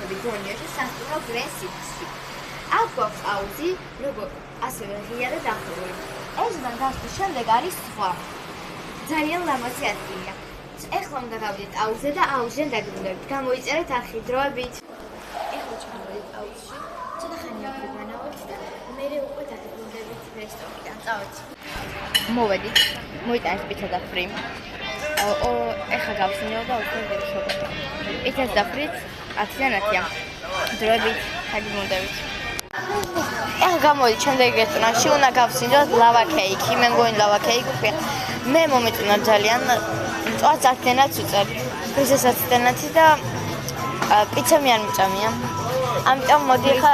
ვარსკვლავები გონიაში სასტუმრო Grand City-ში. აქ გვაქვს აუზი, როგორ ასევე ღია და დახურული. ეზოდან გასვლის შემდეგ არის სხვა. ძალიან ლამაზი ადგილია. ეხლა უნდა გავიდეთ აუზზე და აუზიდან დაგვიბრუნდებით. გამოიწერეთ არხი დროებით. ეხლა ჩავიდეთ აუზში. ცოტა ხანი აქ ვანავებთ და მერე უკვე დაგვიბრუნდებით რესტორნიდან. წავედით. მოვედით. მოიტანეთ პიცა და ფრი. ეხლა გავსინჯო და უკვე ვერცხლობთ. პიცას და ფრიც 10-დან 10-ია. დროებით დაგვიბრუნდებით. ეხლა გამოვიდით შემდეგ რესტორანში, უნდა გავსინჯოთ ლავა კეიკი. მე მგონი ლავა კეიკი ქვია. მე მომეწონა ძალიან. წვაც 10-დანაც უწერ. ფრიზესაც 10-დანაც და პიცა მე არ მიწამია. ამიტომ მოდი ხა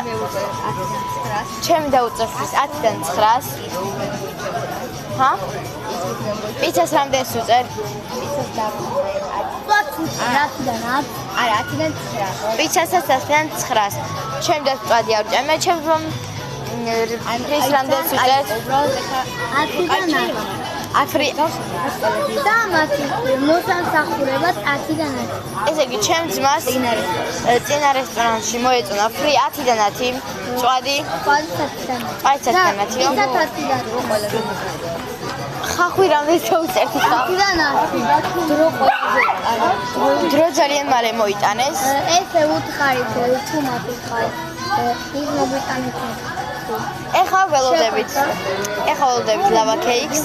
ჩემი დაუწერ ფრის 10-დან 9-ს. ჰა? პიცას რამდენს უწერ? პიცას და 10-დან 9. პიცასაც 10-დან 9-ს. ჩემი და წვადი არ ვჭამ. მე ჩემს რომ ფრის რამდენს უწერ? 10-დან 9. აფრი და მათი მოსამსახურებად 10-დან 10. ესე იგი ჩემ ძმას წინა რესტორანში მოეწონა ფრი 10-დან 10, წვადი 10-დან 10. აი 10-დან 10. ხახვი რამდენს შეუწერთ ხა? 10-დან 10. დრო ყველაზე დრო ძალიან მალე მოიტანეს. ესე უთხარით თუ მათიხარით. ის მოგვიტანეთ. ეხლა ველოდებით. ეხლა ველოდებით ლავა კეიქს.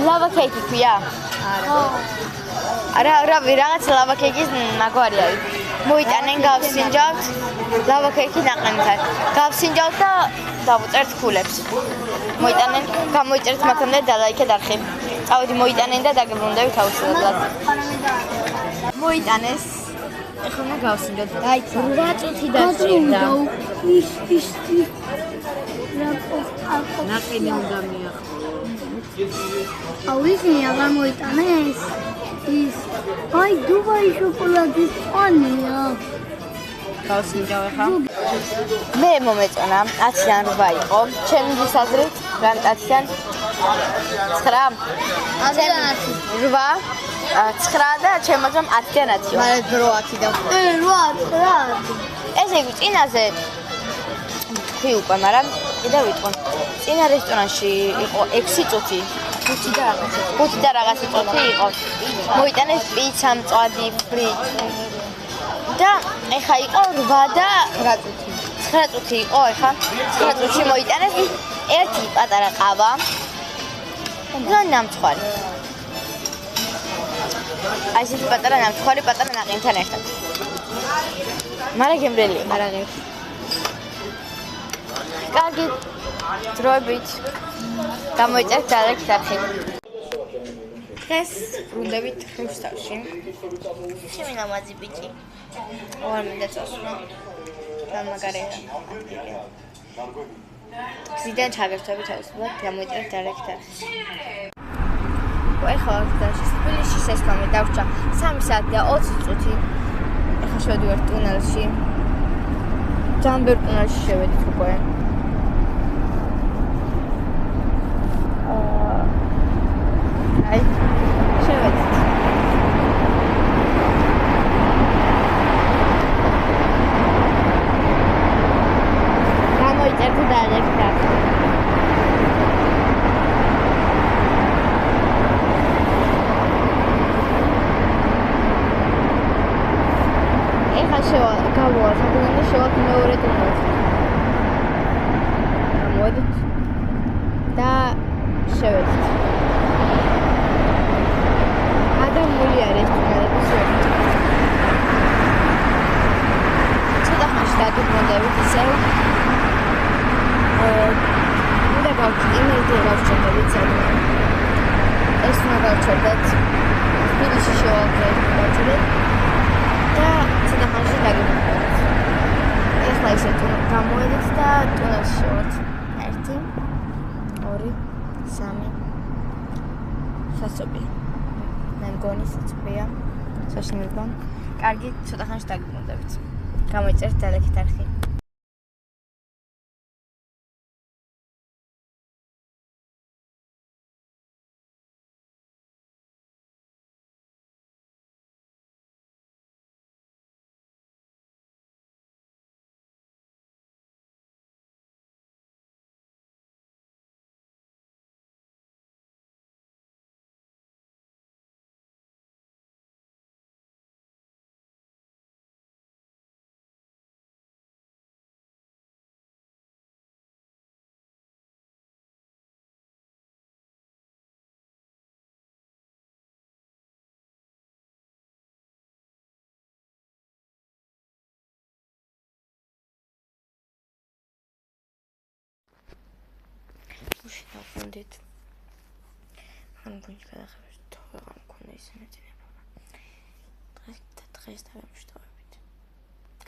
ლავა კეიქი ქვია? არა. რაღაც ლავა კეიქის მაგვარი არის. მოიტანენ გავსინჯავთ ლავა კეიქი ნაყენთან. გავსინჯავთ და დავუწერთ ფულებს. მოიტანენ, გამოიწერთ მაგამდე დალაიქეთ არხი. წავედი მოიტანენ და დაგვიბრუნდებით აუცილებლად. მოიტანეს. ეხლა უნდა გავსინჯოთ. დაიცა 8 წუთი დაჭირდა. ის ნაყინი უნდა მიახო. აუ ისინი აღარ მოიტანეს. ის აი დუბაი შოკოლადის პანია. გავსინჯავ ახლა. მე მომეწონა 10-დან 8 იყო. ჩემი გასაზრით რამ 10-დან 9. 10-დან 8, 9 და ჩემო ძმამ 10-დან 10. მალე დრო 10-დან 8. ესე იგი წინაზე თქვი უკვე, მაგრამ კიდე ვიტყვი. წინა რესტორანში იყო 6 წუთი. 5 და რაღაცა წუთი იყო. მოიტანეს პიცა, მწვადი, ფრი. და ეხა იყო 8 და 9 წუთი. 9 წუთი იყო ეხა. 9 წუთში მოიტანეს ერთი პატარა ყავა. და ნამცხვარი. აი ესეთი პატარა ნამცხვარი, პატარა ნაყინთან ერთად. მარა გემრიელი, მარა ღირს. კარგი, დროებით. გამოიწერთ დალექით არხი. დღეს ბრუნდებით ხრუსტავში. ჩემი ლამაზი ბიჭი. არ მინდა წასვლა. დამაგარია. გზიდან ჩაგერთვებით აუცილებლად გამოიწერთ დალექით არხი. ეხლა გზაში თბილისში შესვლა დავრჩა 3 საათი და 20 წუთი. ეხლა შევდივართ ტუნელში. ძალიან ბევრ ტუნელში შევედით უკვე. აი, შევედით. გამოიწერთ დალექით არხი. გავუვართ და შევად მეორე ტუნელში. გამოვედით და შევედით. გადამული არის ტუნელები შევედით. ცოტა ხანში დაგვიბრუნდებით ისევ. უნდა იმედი გავჩერდებით ძალიან. ეს უნდა გავჩერდეთ. თბილისში შევავდეთ. და ცოტა ხანში დაგვიბრუნდებით. ეხლა ისე გამოვედით და ტუნელში შევართ. 1, 2, 3. სასწრაფო. მე მგონი სასწრაფოა. საშინელება. კარგი, ცოტა ხანში დაგვიბრუნდებით. გამოიწერთ დალექით არხი. გუშინ დავყუნდით. მან ბუნჯი გადახევს თუ აღარ მქონდა ისე მეძინება. დღეს დავემშვიდობებით.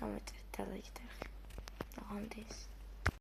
გამეწერეთ და ლაიქი. აღამდის.